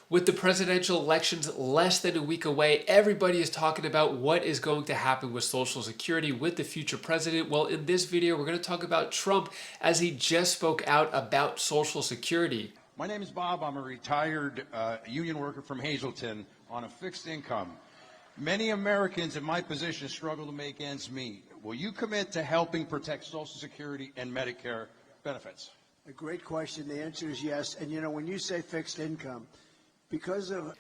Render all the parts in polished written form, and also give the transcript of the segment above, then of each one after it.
With the presidential elections less than a week away, everybody is talking about what is going to happen with Social Security with the future president. Well, in this video, we're going to talk about Trump as he just spoke out about Social Security. My name is Bob. I'm a retired union worker from Hazleton on a fixed income. Many Americans in my position struggle to make ends meet. Will you commit to helping protect Social Security and Medicare benefits? A great question. The answer is yes. And you know, when you say fixed income, because of...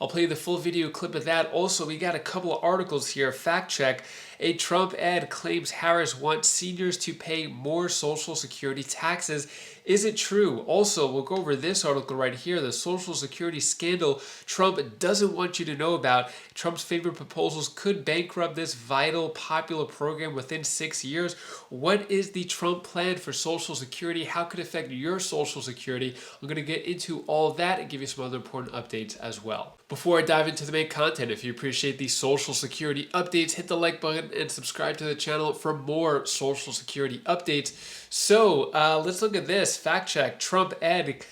I'll play the full video clip of that. Also, we got a couple of articles here. Fact check. A Trump ad claims Harris wants seniors to pay more Social Security taxes. Is it true? Also, we'll go over this article right here. The Social Security scandal Trump doesn't want you to know about. Trump's favorite proposals could bankrupt this vital, popular program within 6 years. What is the Trump plan for Social Security? How could it affect your Social Security? I'm going to get into all of that and give you some other important updates as well. Before I dive into the main content, if you appreciate these Social Security updates, hit the like button and subscribe to the channel for more Social Security updates. So let's look at this. Fact check. Trump ad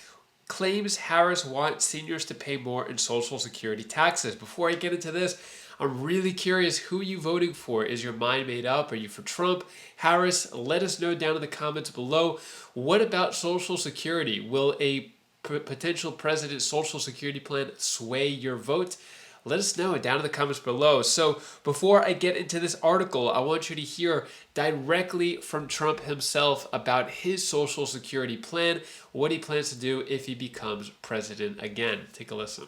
claims Harris wants seniors to pay more in Social Security taxes. Before I get into this, I'm really curious, who are you voting for? Is your mind made up? Are you for Trump, Harris? Let us know down in the comments below. What about Social Security? Will a potential president's Social Security plan sway your vote? Let us know down in the comments below. So before I get into this article, I want you to hear directly from Trump himself about his Social Security plan, what he plans to do if he becomes president again. Take a listen.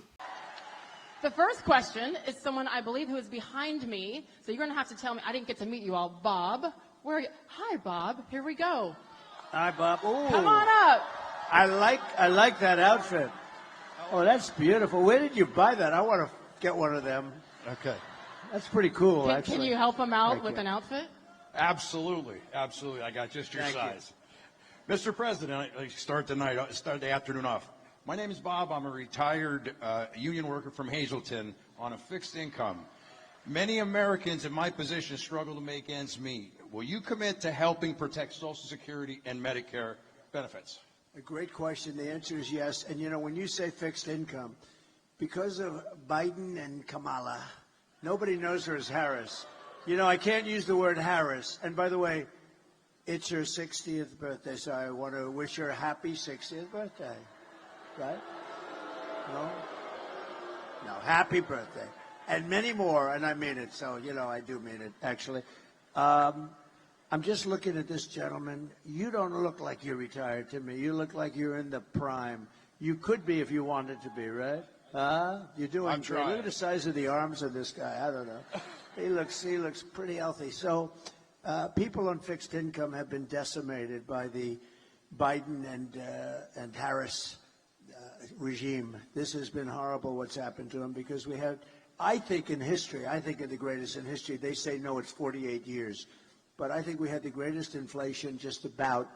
The first question is someone I believe who is behind me. So you're going to have to tell me. I didn't get to meet you all. Bob, where are you? Hi, Bob. Here we go. Hi, Bob. Ooh, come on up. I like that outfit. Oh, that's beautiful. Where did you buy that? I want to get one of them. Okay. That's pretty cool, actually. Can you help him out with an outfit? Absolutely. Absolutely. I got just your size. Mr. President, I start the afternoon off. My name is Bob. I'm a retired union worker from Hazleton on a fixed income. Many Americans in my position struggle to make ends meet. Will you commit to helping protect Social Security and Medicare benefits? A great question. The answer is yes. And you know, when you say fixed income, because of Biden and Kamala, nobody knows her as Harris. You know, I can't use the word Harris. And by the way, it's her 60th birthday, so I want to wish her a happy 60th birthday. Right? No? No, happy birthday. And many more, and I mean it. So, you know, I do mean it, actually. I'm just looking at this gentleman. You don't look like you're retired to me. You look like you're in the prime. You could be if you wanted to be, right? You're doing I'm great. trying. Look at the size of the arms of this guy. I don't know. He looks pretty healthy. So people on fixed income have been decimated by the Biden and Harris regime. This has been horrible what's happened to them, because we had, I think in history, I think of the greatest in history. They say, no, it's 48 years. But I think we had the greatest inflation just about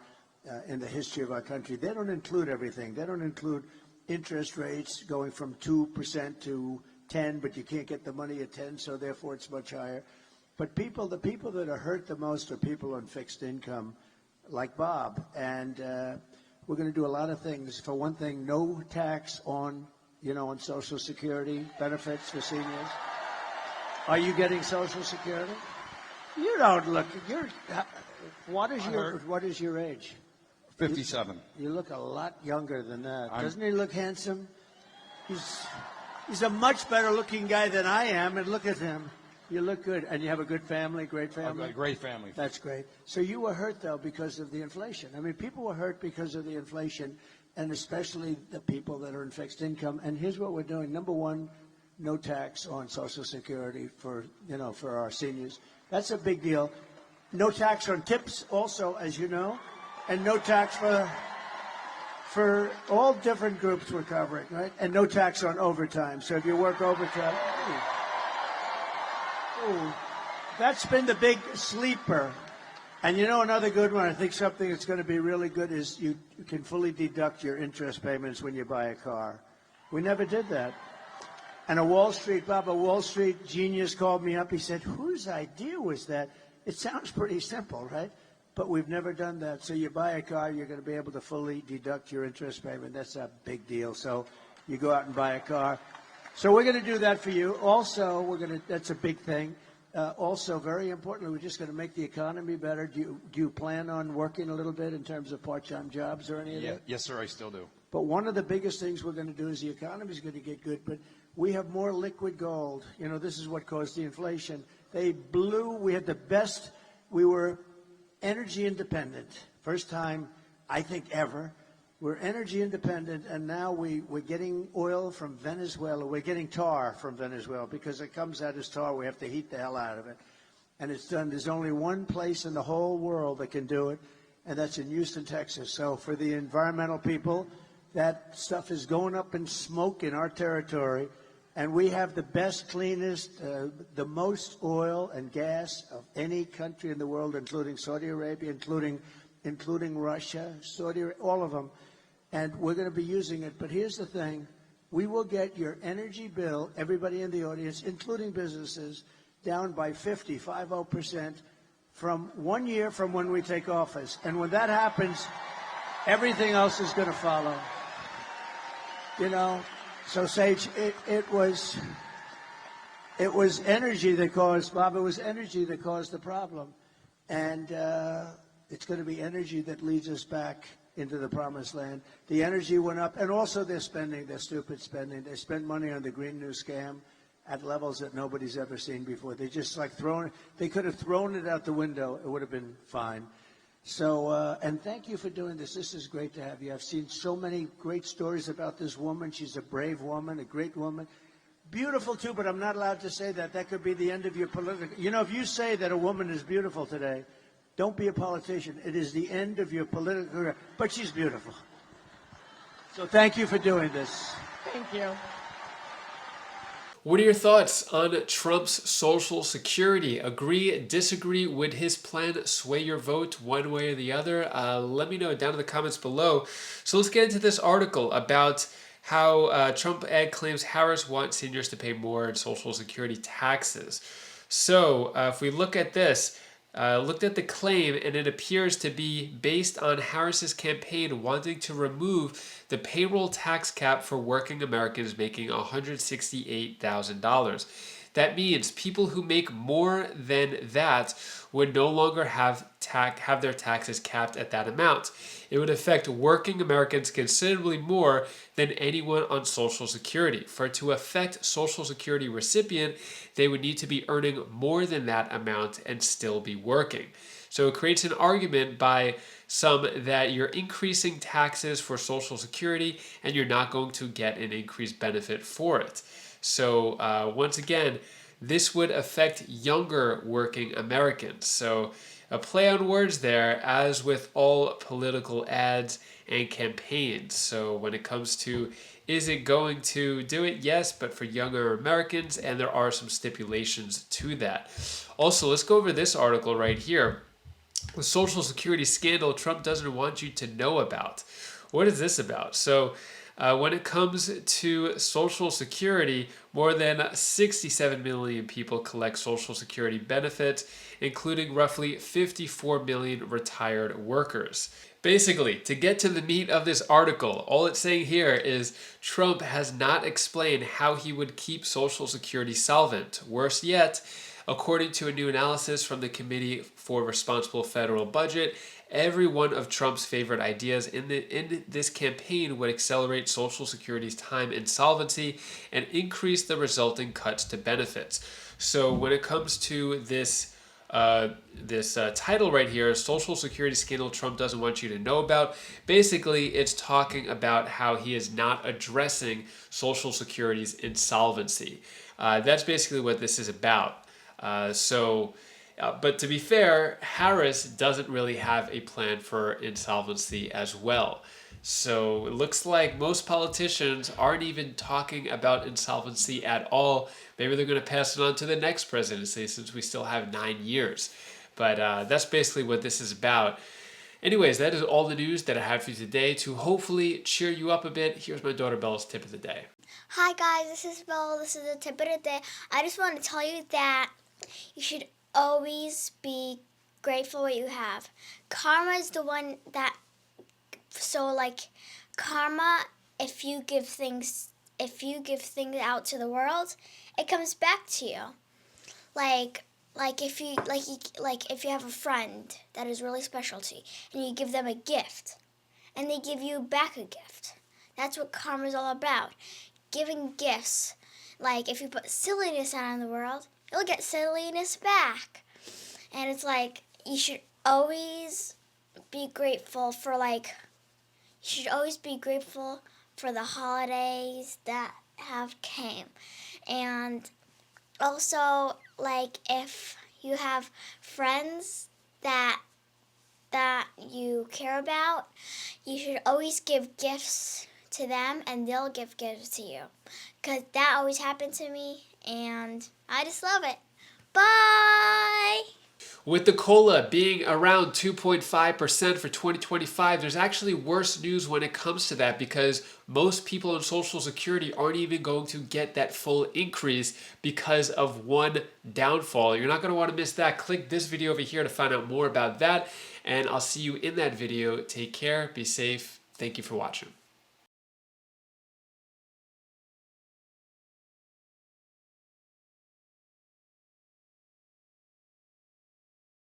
in the history of our country. They don't include everything. They don't include interest rates going from 2% to 10, but you can't get the money at 10, so therefore it's much higher. But the people that are hurt the most are people on fixed income, like Bob. And we're going to do a lot of things. For one thing, no tax on, on Social Security benefits for seniors. Are you getting Social Security? You don't look. What is your age? 57. You look a lot younger than that. Doesn't he look handsome? He's a much better looking guy than I am, and look at him. You look good, and you have a good family, great family. I've got a great family. That's great. So you were hurt though because of the inflation. I mean, people were hurt because of the inflation, and especially the people that are in fixed income. And here's what we're doing. Number one, no tax on Social Security for our seniors. That's a big deal. No tax on tips also, as you know, and no tax for all different groups we're covering, right? And no tax on overtime. So if you work overtime, that's been the big sleeper. And you know, another good one, I think something that's going to be really good is you can fully deduct your interest payments when you buy a car. We never did that. And a Wall Street genius called me up. He said, whose idea was that? It sounds pretty simple, right? But we've never done that. So you buy a car, you're going to be able to fully deduct your interest payment. That's a big deal. So you go out and buy a car. So we're going to do that for you. Also, that's a big thing. Also, very importantly, we're just going to make the economy better. Do you plan on working a little bit in terms of part-time jobs or any of that? Yes, sir, I still do. But one of the biggest things we're going to do is the economy is going to get good, but we have more liquid gold. You know, this is what caused the inflation. We had the best, we were energy independent. First time, I think, ever. We're energy independent, and now we're getting oil from Venezuela. We're getting tar from Venezuela because it comes out as tar. We have to heat the hell out of it. And it's done. There's only one place in the whole world that can do it, and that's in Houston, Texas. So for the environmental people, that stuff is going up in smoke in our territory, and we have the best, cleanest, the most oil and gas of any country in the world, including Saudi Arabia, including Russia, all of them. And we're going to be using it. But here's the thing. We will get your energy bill, everybody in the audience, including businesses, down by 50% from 1 year from when we take office. And when that happens, everything else is going to follow. You know, so Sage, it was energy that caused, Bob, it was energy that caused the problem. And it's going to be energy that leads us back into the promised land. The energy went up, and also their spending, their stupid spending. They spent money on the Green New Scam at levels that nobody's ever seen before. They just they could have thrown it out the window. It would have been fine. So, and thank you for doing this. This is great to have you. I've seen so many great stories about this woman. She's a brave woman, a great woman. Beautiful, too, but I'm not allowed to say that. That could be the end of your political... You know, if you say that a woman is beautiful today, don't be a politician. It is the end of your political career. But she's beautiful. So thank you for doing this. Thank you. What are your thoughts on Trump's Social Security? Agree, disagree? Would his plan sway your vote one way or the other? Let me know down in the comments below. So let's get into this article about how Trump ad claims Harris wants seniors to pay more in Social Security taxes. So if we look at this, looked at the claim, and it appears to be based on Harris's campaign wanting to remove the payroll tax cap for working Americans making $168,000. That means people who make more than that would no longer have their taxes capped at that amount. It would affect working Americans considerably more than anyone on Social Security. For it to affect Social Security recipient, they would need to be earning more than that amount and still be working. So it creates an argument by some that you're increasing taxes for Social Security and you're not going to get an increased benefit for it. So once again, this would affect younger working Americans. So a play on words there, as with all political ads and campaigns. So when it comes to, is it going to do it? Yes, but for younger Americans, and there are some stipulations to that. Also, let's go over this article right here. The Social Security scandal Trump doesn't want you to know about. What is this about? So when it comes to Social Security, more than 67 million people collect Social Security benefits, including roughly 54 million retired workers. Basically, to get to the meat of this article, all it's saying here is Trump has not explained how he would keep Social Security solvent. Worse yet, according to a new analysis from the Committee for Responsible Federal Budget, every one of Trump's favorite ideas in this campaign would accelerate Social Security's time in solvency and increase the resulting cuts to benefits. So when it comes to this title right here, Social Security Scandal Trump Doesn't Want You to Know About, basically it's talking about how he is not addressing Social Security's insolvency. That's basically what this is about. But to be fair, Harris doesn't really have a plan for insolvency as well. So it looks like most politicians aren't even talking about insolvency at all. Maybe they're going to pass it on to the next presidency since we still have 9 years. But that's basically what this is about. Anyways, that is all the news that I have for you today to hopefully cheer you up a bit. Here's my daughter Bella's tip of the day. Hi guys, this is Bella. This is the tip of the day. I just want to tell you that you should always be grateful what you have. Karma is the one that, karma, if you give things if you give things out to the world, it comes back to you. Like if you have a friend that is really special to you, and you give them a gift, and they give you back a gift. That's what karma is all about. Giving gifts. Like if you put silliness out in the world, you'll get silliness back. And it's like you should always be grateful for the holidays that have came. And also, like, if you have friends that you care about, you should always give gifts to them, and they'll give gifts to you. Because that always happened to me, and I just love it. Bye! With the COLA being around 2.5% for 2025, there's actually worse news when it comes to that, because most people on Social Security aren't even going to get that full increase because of one downfall. You're not going to want to miss that. Click this video over here to find out more about that, and I'll see you in that video. Take care, be safe. Thank you for watching.